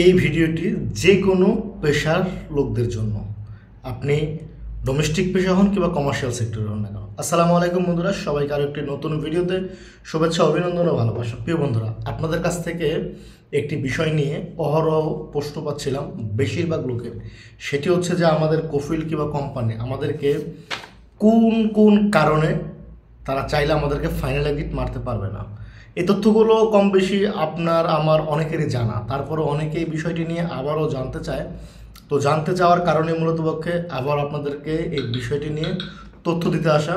এই ভিডিওটি যে কোনো পেশার লোকদের জন্য, আপনি ডোমেস্টিক পেশা হন কিংবা কমার্শিয়াল সেক্টরে হন না কেন। আসসালামু আলাইকুম বন্ধুরা, সবাইকে আরও একটি নতুন ভিডিওতে শুভেচ্ছা, অভিনন্দন ও ভালোবাসা। প্রিয় বন্ধুরা, আপনাদের কাছ থেকে একটি বিষয় নিয়ে অহরহ প্রশ্ন পাচ্ছিলাম বেশিরভাগ লোকের। সেটি হচ্ছে যে আমাদের কফিল কিংবা কোম্পানি আমাদেরকে কোন কোন কারণে তারা চাইলে আমাদেরকে ফাইনাল এক্সিট মারতে পারবে না। এই তথ্যগুলো কম বেশি আপনার আমার অনেকেরই জানা, তারপরে অনেকেই বিষয়টি নিয়ে আবারও জানতে চায়। তো জানতে চাওয়ার কারণে মূলত পক্ষে আবার আপনাদেরকে এই বিষয়টি নিয়ে তথ্য দিতে আসা।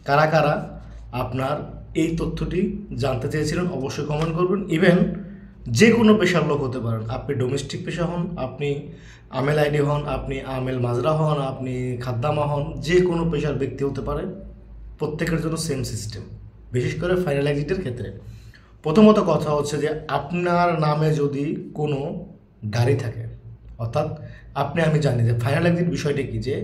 কারা কারা আপনার এই তথ্যটি জানতে চেয়েছিলেন অবশ্যই কমেন্ট করবেন। ইভেন যে কোনো পেশার লোক হতে পারেন, আপনি ডোমেস্টিক পেশা হন, আপনি আমেল আইডি হন, আপনি আমেল মাজরা হন, আপনি খাদ্দামা হন, যে কোনো পেশার ব্যক্তি হতে পারে। প্রত্যেকের জন্য সেম সিস্টেম, বিশেষ করে ফাইনাল এক্সিটের ক্ষেত্রে। প্রথমত কথা হচ্ছে যে আপনার নামে যদি কোনো গাড়ি থাকে, অর্থাৎ আমি জানি যে ফাইনাল এক্সিট বিষয়টা কি, যে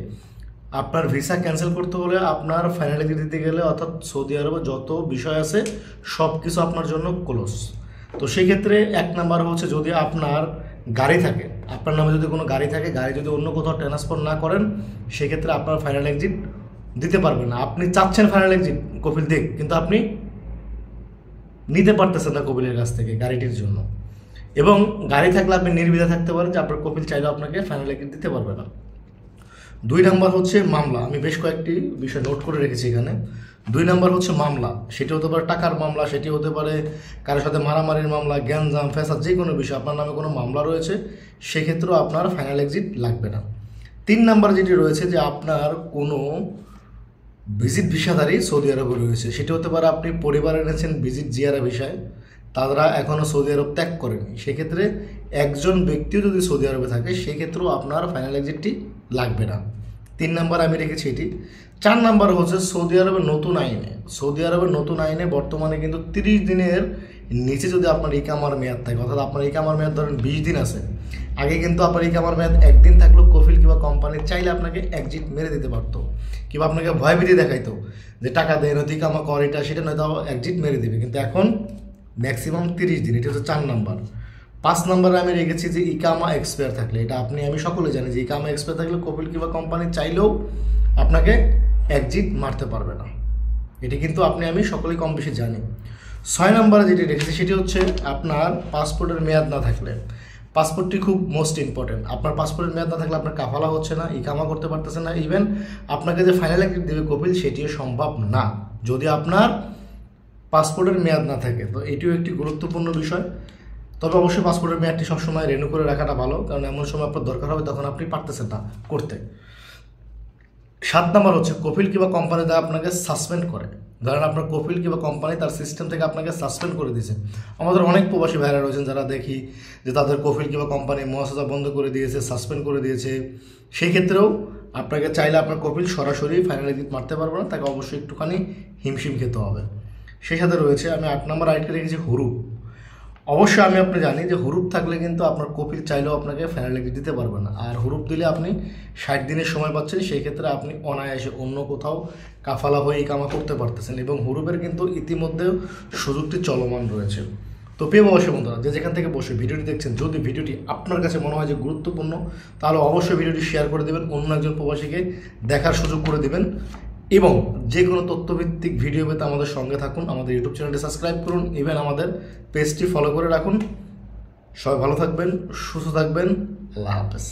আপনার ভিসা ক্যান্সেল করতে হলে আপনার ফাইনাল এক্সিট দিতে গেলে, অর্থাৎ সৌদি আরবে যত বিষয় আছে সব কিছু আপনার জন্য ক্লোজ। তো সেই ক্ষেত্রে এক নাম্বার হচ্ছে, যদি আপনার গাড়ি থাকে, আপনার নামে যদি কোনো গাড়ি থাকে, গাড়ি যদি অন্য কোথাও ট্রান্সফার না করেন, সেক্ষেত্রে আপনার ফাইনাল এক্সিট দিতে পারবেন না। আপনি চাচ্ছেন ফাইনাল এক্সিট কপিল দিক, কিন্তু আপনি নিতে পারতেছেন না কপিলের কাছ থেকে গাড়িটির জন্য। এবং গাড়ি থাকলে আপনি নির্বিধা থাকতে পারেন যে আপনার কপিল চাইলেও আপনাকে ফাইনাল এক্সিট দিতে পারবে না। দুই নাম্বার হচ্ছে মামলা। আমি বেশ কয়েকটি বিষয় নোট করে রেখেছি এখানে। দুই নাম্বার হচ্ছে মামলা। সেটি হতে পারে টাকার মামলা, সেটি হতে পারে কারোর সাথে মারামারির মামলা, গ্যাঞ্জাম ফ্যাসাদ, যে কোনো বিষয় আপনার নামে কোনো মামলা রয়েছে, সেক্ষেত্রেও আপনার ফাইনাল এক্সিট লাগবে না। তিন নাম্বার যেটি রয়েছে, যে আপনার কোনো ভিজিট ভিসাধারী সৌদি আরবে রয়েছে, সেটি হতে পারে আপনি পরিবার এনেছেন ভিজিট জিয়ারা ভিসায়, তারা এখনও সৌদি আরব ত্যাগ করেনি, সেক্ষেত্রে একজন ব্যক্তিও যদি সৌদি আরবে থাকে, সেক্ষেত্রেও আপনার ফাইনাল এক্সিটটি লাগবে না। তিন নাম্বার আমি রেখেছি এটি। চার নাম্বার হচ্ছে সৌদি আরবের নতুন আইনে। সৌদি আরবের নতুন আইনে বর্তমানে কিন্তু 30 দিনের নিচে যদি আপনার ইকামার মেয়াদ থাকে, অর্থাৎ আপনার ইকামার মেয়াদ ধরেন 20 দিন আছে, আগে কিন্তু আপনার ইকামার মেয়াদ 1 দিন থাকলেও কফিল কিংবা কোম্পানি চাইলে আপনাকে এক্সিট মেরে দিতে পারতো, কিংবা আপনাকে ভয়ভীতি দেখাইতো যে টাকা দেয় নয়তো ইকামা কর, এটা সেটা নয়তো এক্সিট মেরে দেবে। কিন্তু এখন ম্যাক্সিমাম 30 দিন, এটা হচ্ছে 4 নাম্বার। 5 নম্বরে আমি রেখেছি যে ইকামা এক্সপায়ার থাকলে, এটা আমি সকলে জানি যে ইকামা এক্সপায়ার থাকলে কপিল কিংবা কোম্পানি চাইলেও আপনাকে এক্সিট মারতে পারবে না। এটি কিন্তু আমি সকলেই কম বেশি জানি। 6 নম্বরে যেটি রেখেছি সেটি হচ্ছে আপনার পাসপোর্টের মেয়াদ না থাকলে। পাসপোর্টটি খুব মোস্ট ইম্পর্টেন্ট। আপনার পাসপোর্টের মেয়াদ না থাকলে আপনার কাফালা হচ্ছে না, ইকামা করতে পারতেছেন না, ইভেন আপনাকে যে ফাইনাল এক্সিট দেবে কপিল, সেটিও সম্ভব না যদি আপনার পাসপোর্টের মেয়াদ না থাকে। তো এটিও একটি গুরুত্বপূর্ণ বিষয়। তবে অবশ্যই পাসপোর্টের মেয়াদটি সবসময় রেনিউ করে রাখাটা ভালো, কারণ এমন সময় আপনার দরকার হবে তখন আপনি পারতেছেন না করতে। 7 নম্বর হচ্ছে কফিল কিংবা কোম্পানি দ্বারা আপনাকে সাসপেন্ড করে। ধরেন আপনার কফিল কিংবা কোম্পানি তার সিস্টেম থেকে আপনাকে সাসপেন্ড করে দিয়েছে। আমাদের অনেক প্রবাসী ভাইরা রয়েছেন যারা দেখি যে তাদের কফিল কিংবা কোম্পানি মুআসাসা বন্ধ করে দিয়েছে, সাসপেন্ড করে দিয়েছে। সেই ক্ষেত্রেও আপনাকে চাইলে আপনার কফিল সরাসরি ফাইনাল এক্সিট মারতে পারবে না, তাকে অবশ্যই একটুখানি হিমশিম খেতে হবে। সেই সাথে রয়েছে আমি 8 নম্বর আইটকে রেখেছি হুরুপ। অবশ্যই আপনি জানি যে হুরুপ থাকলে কিন্তু আপনার কপিল চাইলেও আপনাকে ফাইনাল এক্সিট দিতে পারবে না। আর হুরুপ দিলে আপনি 60 দিনের সময় পাচ্ছেন, সেই ক্ষেত্রে আপনি অনায়াসে অন্য কোথাও কাফালা হয়ে ইকামা করতে পারতেছেন, এবং হুরুপের কিন্তু ইতিমধ্যেও সুযোগটি চলমান রয়েছে। তো প্রিয় প্রবাসী বন্ধুরা, যে যেখান থেকে বসে ভিডিওটি দেখছেন, যদি ভিডিওটি আপনার কাছে মনে হয় যে গুরুত্বপূর্ণ, তাহলে অবশ্যই ভিডিওটি শেয়ার করে দেবেন, অন্য একজন প্রবাসীকে দেখার সুযোগ করে দেবেন। এবং যে কোনো তথ্যভিত্তিক ভিডিও পেতে আমাদের সঙ্গে থাকুন, আমাদের ইউটিউব চ্যানেলটি সাবস্ক্রাইব করুন, ইভেন আমাদের পেজটি ফলো করে রাখুন। সবাই ভালো থাকবেন, সুস্থ থাকবেন, আল্লাহ হাফেজ।